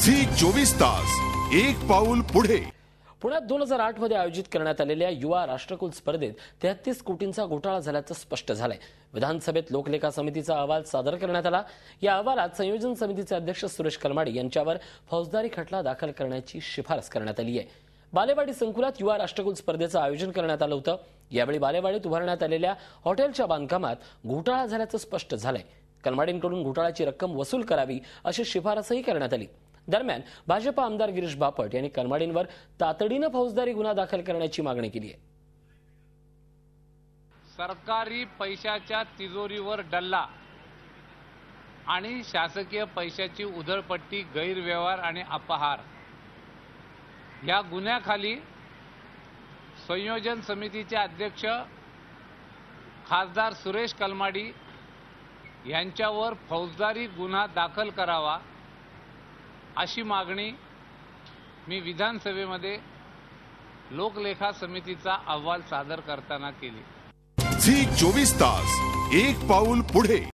Zee 24 तास एक पाऊल पुढे। पुण्यात 2008 मध्ये आयोजित करण्यात आलेल्या युवा राष्ट्रकुल स्पर्धेत 33 कोटींचा घोटाळा झाल्याचं स्पष्ट झालंय। विधानसभेत लोकलेखा समितीचा अहवाल सादर करण्यात आला। या अहवालात संयोजन समितीचे अध्यक्ष सुरेश कलमाडी यांच्यावर फौजदारी खटला दाखल करण्याची शिफारस करण्यात आली आहे। बालेवाडी संकुलात युवा राष्ट्रकुल स्पर्धेचं आयोजन करण्यात आलं होतं। यावेळी बालेवाडीत उभारण्यात आलेल्या हॉटेलच्या बांधकामात घोटाळा झाल्याचं स्पष्ट झालंय। कलमाडींकडून घोटाळ्याची रक्कम वसूल करावी अशी शिफारसही करण्यात आली। दरम्यान भाजप आमदार गिरीश बापट यांनी कलमाडींवर तातडीने फौजदारी गुन्हा दाखल करण्याची मागणी केली आहे। सरकारी पैशाच्या तिजोरीवर डल्ला आणि शासकीय पैशाची उधळपट्टी, गैरव्यवहार आणि अपहार या गुन्ह्याखाली संयोजन समितीचे अध्यक्ष खासदार सुरेश कलमाडी यांच्यावर फौजदारी गुन्हा दाखल करावा अशी मागणी मी विधानसभेमध्ये लोकलेखा समितीचा अहवाल सादर करताना केली। झी 24 तास एक पाऊल पुढे।